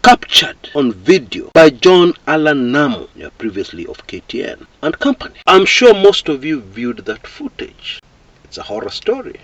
captured on video by John Allan Namu, previously of KTN and company. I'm sure most of you viewed that footage. It's a horror story.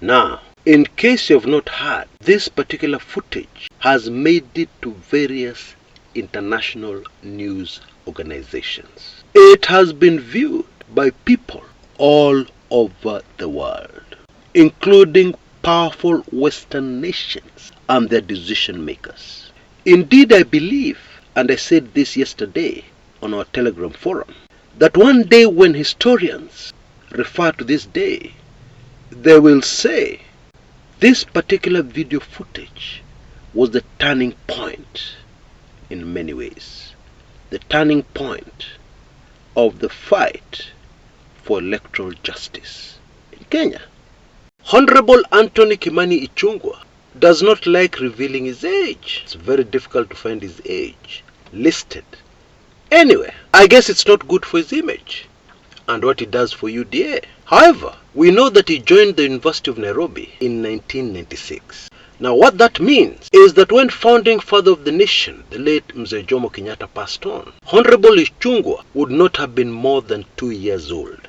Now, in case you have not heard, this particular footage has made it to various international news organizations. It has been viewed by people all over the world, including powerful Western nations and their decision makers. Indeed, I believe, and I said this yesterday on our Telegram forum, that one day when historians refer to this day, they will say this particular video footage was the turning point in many ways. The turning point of the fight for electoral justice in Kenya. Honorable Anthony Kimani Ichung'wah does not like revealing his age. It's very difficult to find his age listed. Anyway, I guess it's not good for his image and what he does for UDA. However, we know that he joined the University of Nairobi in 1996. Now what that means is that when founding father of the nation, the late Mzee Jomo Kenyatta, passed on, Honorable Ichung'wah would not have been more than 2 years old.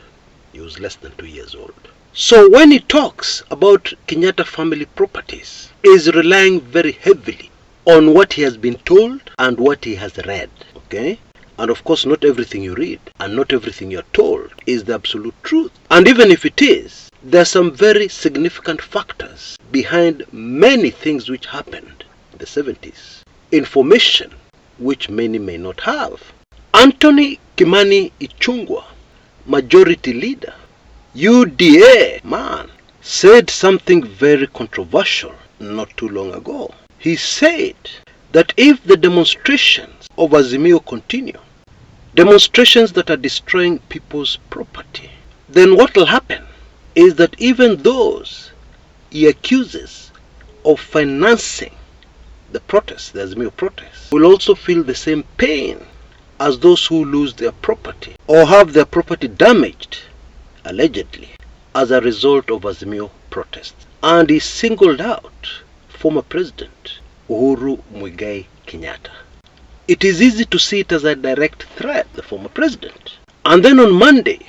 He was less than 2 years old. So when he talks about Kenyatta family properties, he is relying very heavily on what he has been told and what he has read. Okay? And of course, not everything you read and not everything you're told is the absolute truth. And even if it is, there are some very significant factors behind many things which happened in the 70s. Information which many may not have. Anthony Kimani Ichung'wah, majority leader, UDA man, said something very controversial not too long ago. He said that if the demonstrations of Azimio continue, demonstrations that are destroying people's property, then what will happen is that even those he accuses of financing the protests, the Azimio protests, will also feel the same pain as those who lose their property or have their property damaged, allegedly, as a result of Azimio protests. And he singled out former President Uhuru Muigai Kenyatta. It is easy to see it as a direct threat, the former president. And then on Monday,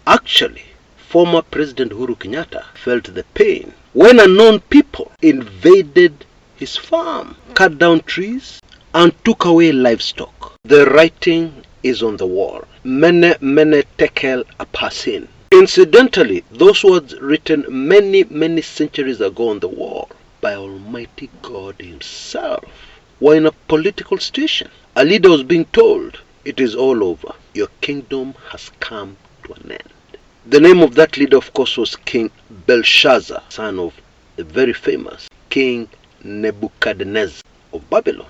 actually, former President Uhuru Kenyatta felt the pain when unknown people invaded his farm, cut down trees, and took away livestock. The writing is on the wall. Mene mene tekel apasin. Incidentally, those words written many centuries ago on the wall by Almighty God himself were in a political situation. A leader was being told, it is all over. Your kingdom has come to an end. The name of that leader, of course, was King Belshazzar, son of the very famous King Nebuchadnezzar of Babylon.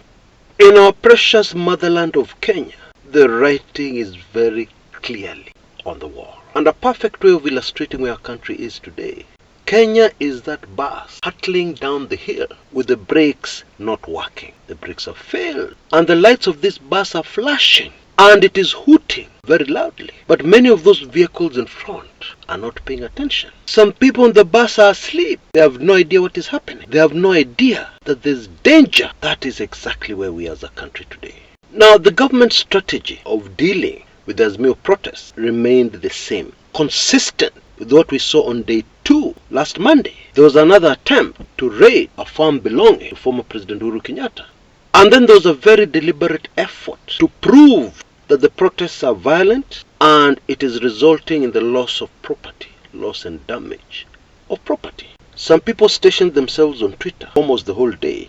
In our precious motherland of Kenya, the writing is very clearly on the wall. And a perfect way of illustrating where our country is today. Kenya is that bus hurtling down the hill with the brakes not working. The brakes have failed and the lights of this bus are flashing and it is hooting very loudly. But many of those vehicles in front are not paying attention. Some people on the bus are asleep. They have no idea what is happening. They have no idea that there's danger. That is exactly where we are as a country today. Now, the government strategy of dealing with the Azimio protests remained the same, consistent with what we saw on day 2 last Monday. There was another attempt to raid a farm belonging to former President Uhuru Kenyatta. And then there was a very deliberate effort to prove that the protests are violent and it is resulting in the loss of property, loss and damage of property. Some people stationed themselves on Twitter almost the whole day,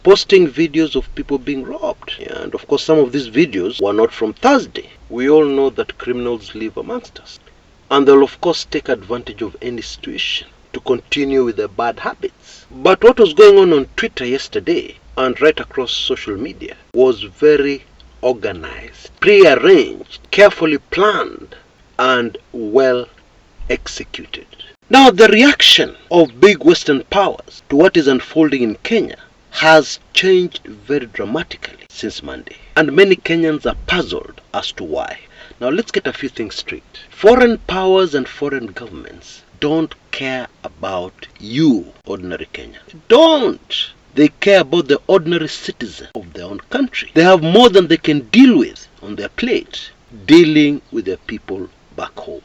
posting videos of people being robbed. And of course, some of these videos were not from Thursday. We all know that criminals live amongst us. And they'll of course take advantage of any situation to continue with their bad habits. But what was going on Twitter yesterday and right across social media was very organized, pre-arranged, carefully planned, and well executed. Now, the reaction of big Western powers to what is unfolding in Kenya has changed very dramatically since Monday. And many Kenyans are puzzled as to why. Now, let's get a few things straight. Foreign powers and foreign governments don't care about you, ordinary Kenyan. Don't. They care about the ordinary citizen of their own country. They have more than they can deal with on their plate, dealing with their people back home.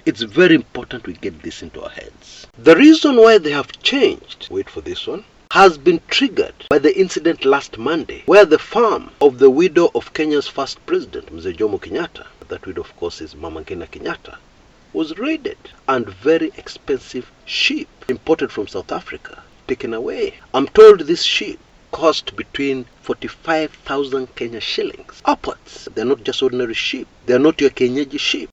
It's very important we get this into our heads. The reason why they have changed, wait for this one, has been triggered by the incident last Monday, where the farm of the widow of Kenya's first president, Mzee Jomo Kenyatta, that widow of course is Mama Ngina Kenyatta, was raided, and very expensive sheep imported from South Africa taken away. I'm told this sheep cost between 45,000 Kenya shillings upwards. They're not just ordinary sheep. They're not your Kenyaji sheep.